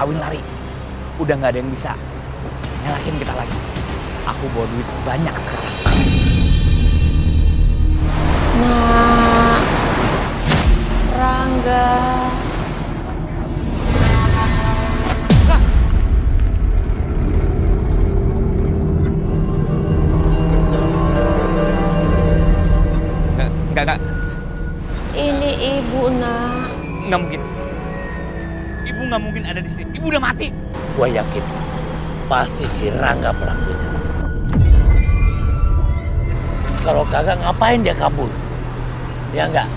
kawin lari. Udah nggak ada yang bisa nyalahin kita lagi. Aku bawa duit banyak sekarang. Nah, Rangga. Enggak. Ini ibu, nak. Nggak mungkin. Ibu nggak mungkin ada di sini. Ibu udah mati. Gua yakin pasti si Rangga pelakunya. Kalau kagak ngapain dia kabur? Ya enggak?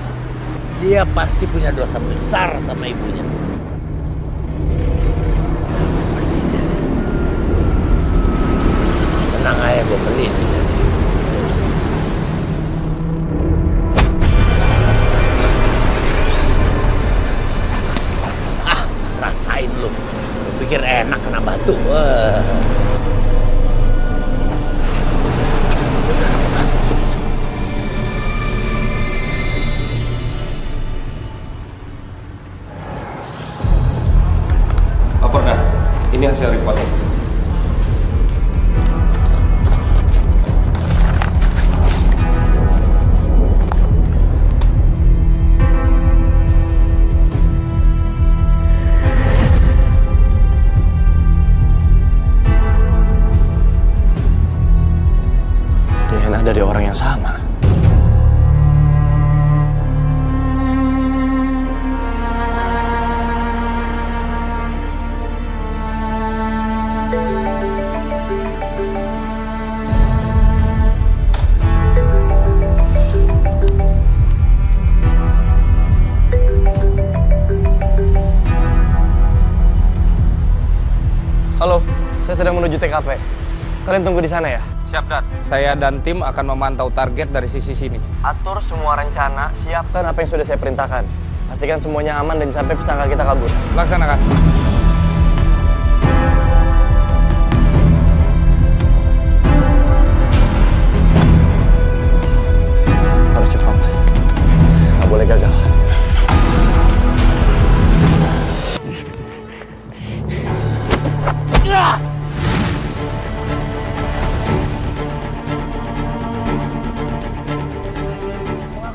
Dia pasti punya dosa besar sama ibunya. Tenang aja, gue beliin. Rasain lu. Lu pikir enak kena batu. Wah. Laporkan, ini hasil reportnya. DNA dari orang yang sama. Halo, saya sedang menuju TKP. Kalian tunggu di sana ya? Siap, Dan. Saya dan tim akan memantau target dari sisi sini. Atur semua rencana, siapkan apa yang sudah saya perintahkan. Pastikan semuanya aman dan sampai pesangka kita kabur. Laksanakan. Harus cepat. Nggak boleh gagal.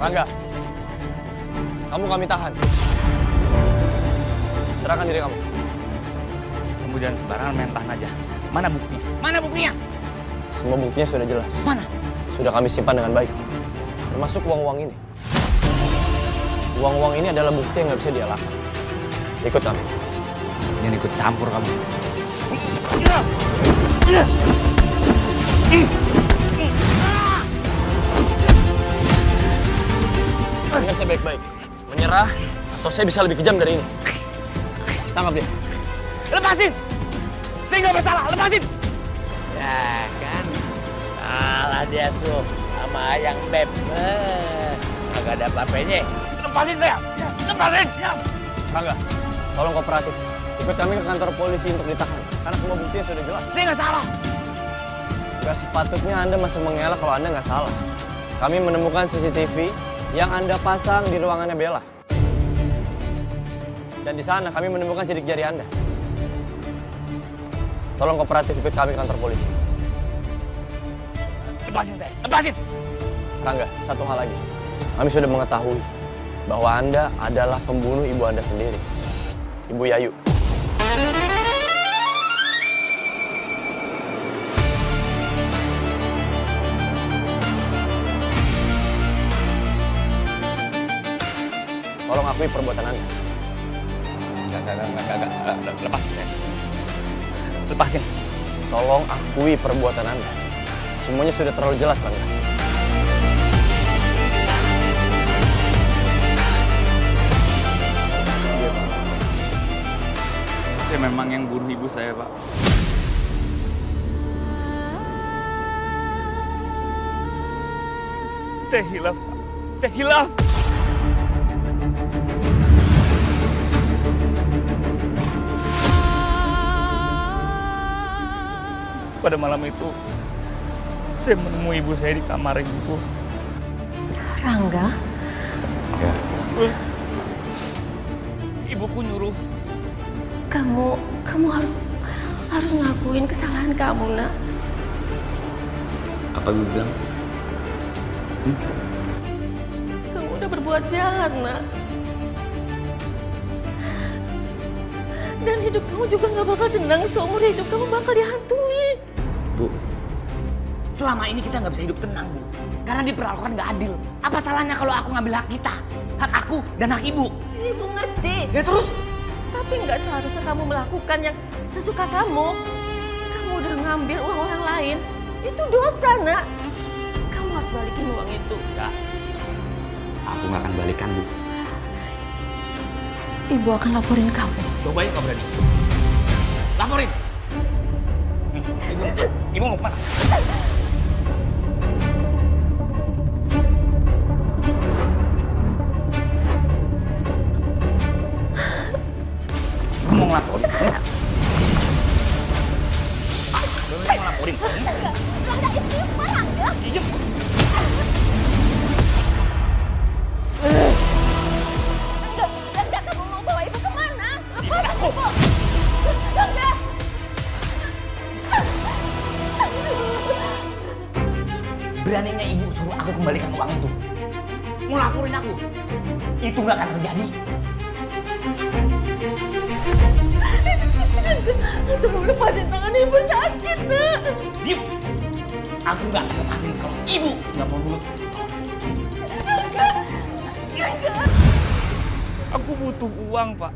Rangga, kamu kami tahan. Serahkan diri kamu. Kamu jangan sembarangan main tahan aja. Mana buktinya? Mana buktinya? Semua buktinya sudah jelas. Mana? Sudah kami simpan dengan baik. Termasuk uang-uang ini. Uang-uang ini adalah bukti yang nggak bisa dialahkan. Ikut kami. Jangan ikut campur kamu. Dengar saya baik-baik. Menyerah atau saya bisa lebih kejam dari ini. Tangkap dia. Lepasin! Saya nggak bersalah, lepasin! Ya kan? Salah dia tuh sama Ayang Beb. Agak ada apa-apanya. Lepasin saya! Lepasin! Rangga, tolong kooperatif. Ikut kami ke kantor polisi untuk ditahan. Karena semua buktinya sudah jelas. Saya nggak salah! Gak sepatutnya Anda masih mengelak kalau Anda nggak salah. Kami menemukan CCTV yang Anda pasang di ruangannya Bella. Dan di sana kami menemukan sidik jari Anda. Tolong kooperatif ikut kami ke kantor polisi. Lepasin saya! Lepasin! Rangga, satu hal lagi. Kami sudah mengetahui bahwa Anda adalah pembunuh ibu Anda sendiri. Ibu Yayu. Tolong akui perbuatan Anda. Enggak. Lepasin saya. Lepasin. Tolong akui perbuatan Anda. Semuanya sudah terlalu jelas, Rangga. Saya memang yang bunuh ibu saya, Pak. Saya hilaf, Pak. Saya hilaf. Pada malam itu, saya menemui ibu saya di kamar ibu. Rangga? Ibuku nyuruh Kamu harus ngakuin kesalahan kamu, Nak. Apa gue bilang? Kamu udah berbuat jahat, Nak. Dan hidup kamu juga gak bakal tenang. Seumur hidup kamu bakal dihantui. Bu, selama ini kita nggak bisa hidup tenang, Bu. Karena diperlakukan nggak adil. Apa salahnya kalau aku ngambil hak kita? Hak aku dan hak ibu. Ibu ngerti. Ya terus? Tapi nggak seharusnya kamu melakukan yang sesuka kamu. Kamu udah ngambil uang orang lain. Itu dosa, Nak. Kamu harus balikin uang itu. Enggak. Aku nggak akan balikan, Bu. Ibu akan laporin kamu. Coba ya nggak berani. Laporin. Ibu mau kemana? Kamu mau ngelaporin? Kamu mau ngelaporin? Diam. Enggak, kamu mau bawa ibu kemana? Lepasin ibu. Enggak. Beraninya ibu suruh aku kembalikan uang itu. Mau laporin aku. Itu nggak akan terjadi. Tolong lepasin tangan ibu, sakit, Nak. Diam. Aku nggak akan lepasin kalau ibu nggak mau nurut. Aku butuh uang, Pak.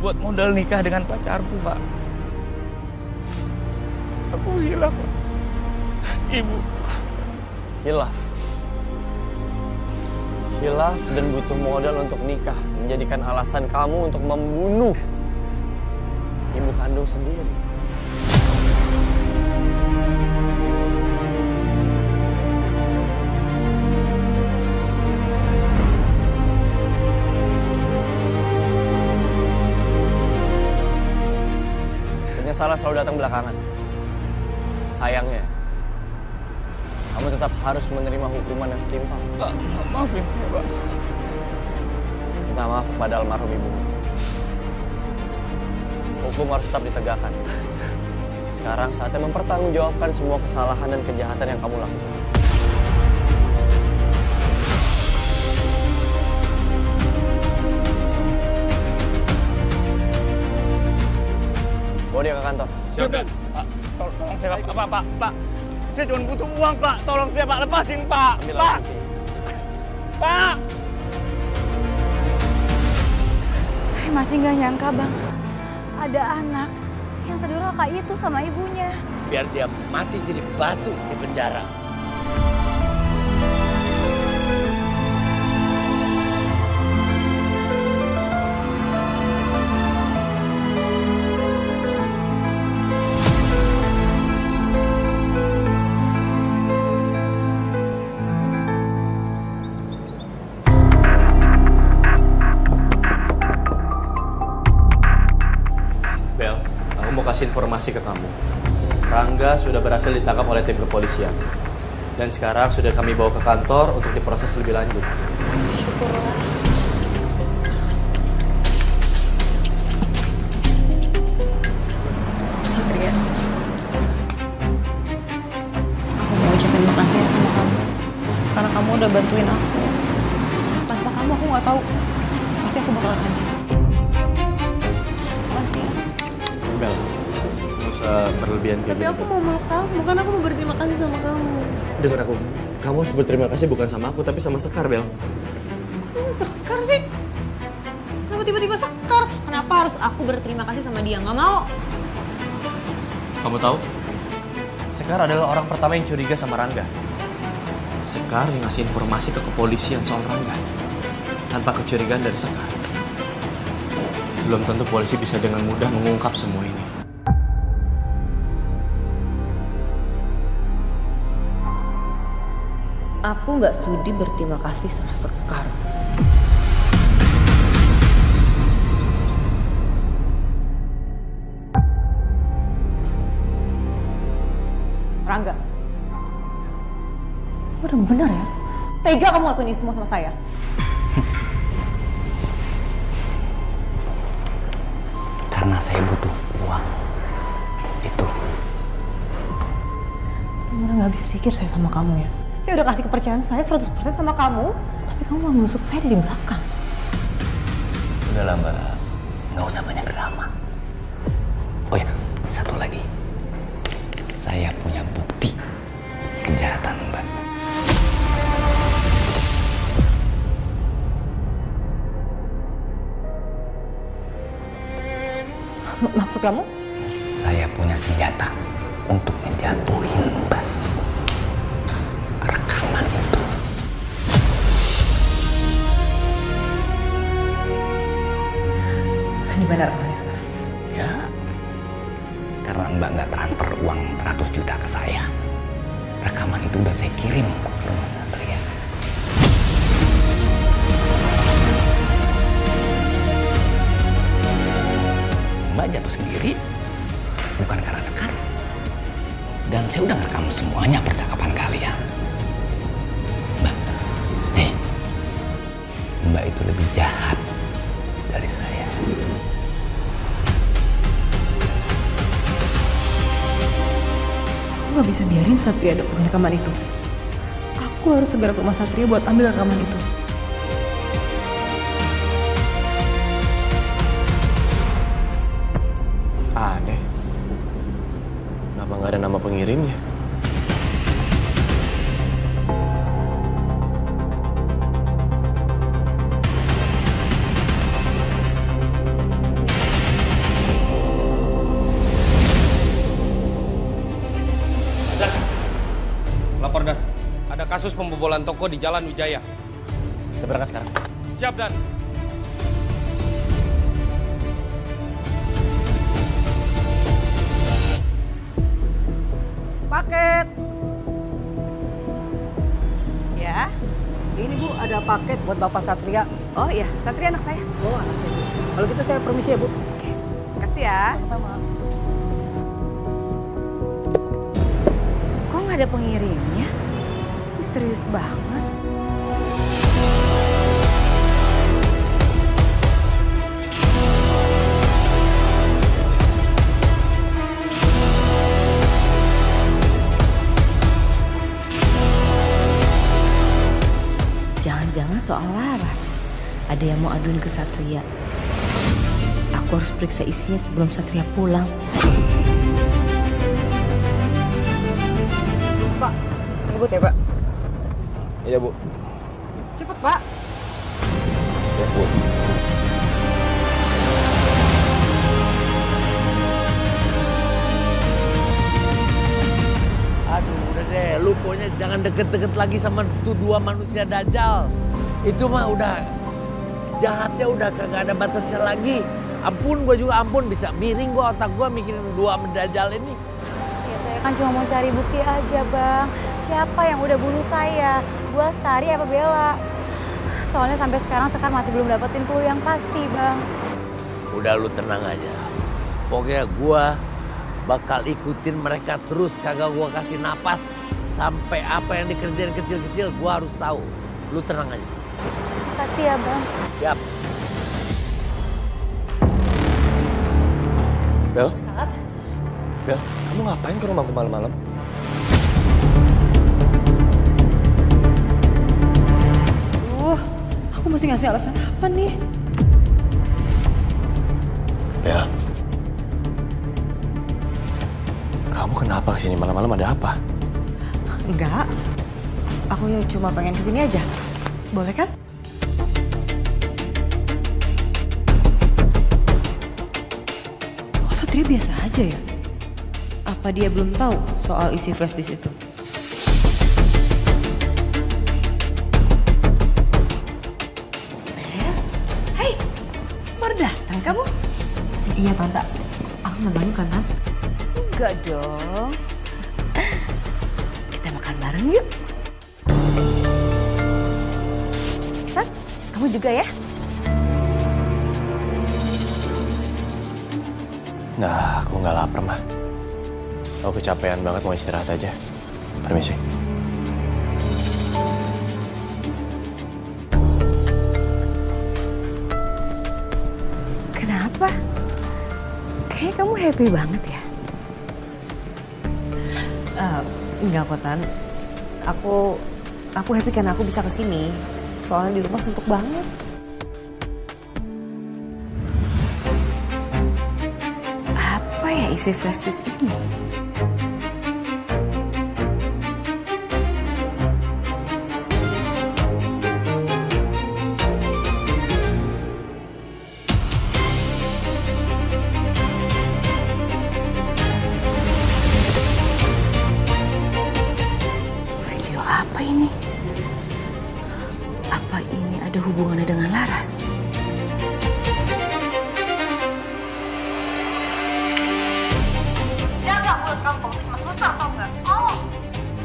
Buat modal nikah dengan pacarku, Pak. Aku hilang, Pak. Ibu. Hilaf dan butuh modal untuk nikah menjadikan alasan kamu untuk membunuh ibu kandung sendiri. Penyesalan selalu datang belakangan. Sayangnya, kamu tetap harus menerima hukuman yang setimpal. Pak, maafin saya, Pak. Minta maaf kepada almarhum ibu. Hukum harus tetap ditegakkan. Sekarang saatnya mempertanggungjawabkan semua kesalahan dan kejahatan yang kamu lakukan. Bawa dia ke kantor. Siap, Pak. Tolong saya, Pak. Pak. Saya cuma butuh uang, Pak. Tolong saya, Pak. Lepasin, Pak. Ambil Pak. lagi. Pak. Saya masih nggak nyangka, Bang. Ada anak yang sedurhaka itu sama ibunya. Biar dia mati jadi batu di penjara. Bel, aku mau kasih informasi ke kamu. Rangga sudah berhasil ditangkap oleh tim kepolisian. Dan sekarang sudah kami bawa ke kantor untuk diproses lebih lanjut. Syukurlah. Satria, aku mau ucapin makasih ya sama kamu. Karena kamu udah bantuin aku. Tanpa kamu aku nggak tahu. Pasti aku bakalan habis. Makasih ya. Bel, nggak usah berlebihan kayak Tapi gini. aku mau meluk kamu, kan aku mau berterima kasih sama kamu. Dengar aku, kamu harus berterima kasih bukan sama aku, tapi sama Sekar, Bel. Kok sama Sekar sih? Kenapa tiba-tiba Sekar? Kenapa harus aku berterima kasih sama dia? Nggak mau. Kamu tahu? Sekar adalah orang pertama yang curiga sama Rangga. Sekar yang ngasih informasi ke kepolisian soal Rangga. Tanpa kecurigaan dari Sekar, belum tentu polisi bisa dengan mudah mengungkap semua ini. Aku nggak sudi berterima kasih sama Sekar. Rangga, bener-bener ya? Tega kamu lakuin ini semua sama saya? saya butuh uang. Itu. Bener nggak habis pikir saya sama kamu ya. Saya udah kasih kepercayaan saya 100% sama kamu, tapi kamu mau menusuk saya dari belakang. Udahlah Mbak, nggak usah banyak drama. Oh ya, satu lagi. Saya punya bukti kejahatan Mbak. Maksud kamu? Saya punya senjata untuk menjatuhin Mbak. Rekaman itu. Di mana rekamannya sekarang? Ya, karena Mbak nggak transfer uang 100 juta ke saya. Rekaman itu udah saya kirim ke rumah Satria. Mbak jatuh sendiri, bukan karena Sekar. Dan saya udah ngerekam semuanya percakapan kalian. Mbak, Mbak itu lebih jahat dari saya. Aku nggak bisa biarin Satria dapetin rekaman itu. Aku harus segera ke rumah Satria buat ambil rekaman itu. Aneh. Kenapa nggak ada nama pengirimnya? Lapor Dan. Ada kasus pembobolan toko di Jalan Wijaya. Kita berangkat sekarang. Siap Dan. Paket. Ya? Ini Bu, ada paket buat Bapak Satria. Oh iya, Satria anak saya. Oh, anaknya Bu. Kalau gitu saya permisi ya Bu. Makasih ya. Sama. Kok nggak ada pengirimnya? Misterius banget. Jangan-jangan soal Laras. Ada yang mau aduin ke Satria. Aku harus periksa isinya sebelum Satria pulang. Pak, sebut ya Pak. Iya, Bu. Cepet Pak. Ya, Bu. Aduh, udah deh, lu pokoknya jangan deket-deket lagi sama tuh dua manusia dajal. Itu mah udah jahatnya udah kagak ada batasnya lagi. Ampun, gua juga ampun, bisa miring gua otak gua mikirin dua dajal ini. Ya saya kan cuma mau cari bukti aja Bang. Siapa yang udah bunuh saya? Gua Lestari apa Bella? Soalnya sampai sekarang Sekar masih belum dapetin clue yang pasti Bang. Udah lu tenang aja. Pokoknya gua bakal ikutin mereka terus, kagak gua kasih napas sampai apa yang dikerjain kecil-kecil gua harus tahu. Lu tenang aja. Makasih ya Bang. Siap. Bel? Bel, kamu ngapain ke rumahku malam-malam? Aku mesti ngasih alasan apa nih? Bel, kamu kenapa kesini malam-malam, ada apa? Enggak. Aku cuma pengen kesini aja. Boleh kan? Kok Satria biasa aja ya? Apa dia belum tahu soal isi flash disk itu? Hei, baru datang kamu? Iya Tante. Aku nggak ganggu kan Tante? Enggak dong. Kita makan bareng yuk. Sat, kamu juga ya? Nah, aku nggak lapar, mah. Aku kecapean banget, mau istirahat aja. Permisi. Kenapa? Kayaknya kamu happy banget ya. Enggak kok, Tan. Aku happy karena aku bisa kesini. Soalnya di rumah suntuk banget. Apa ya isi flash disk ini? Video apa ini? Apa ini ada hubungannya dengan Laras? Jaga mulut kamu, kamu tuh cuma suster tau nggak? Oh,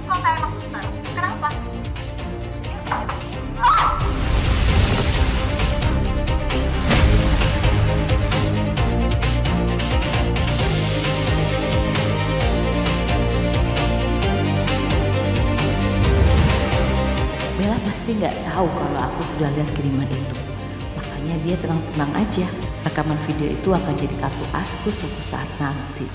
kalau saya emang suster, kenapa? Bella pasti nggak tahu kalau aku sudah lihat kiriman itu. Makanya dia tenang-tenang aja. Rekaman video itu akan jadi kartu asku suatu saat nanti.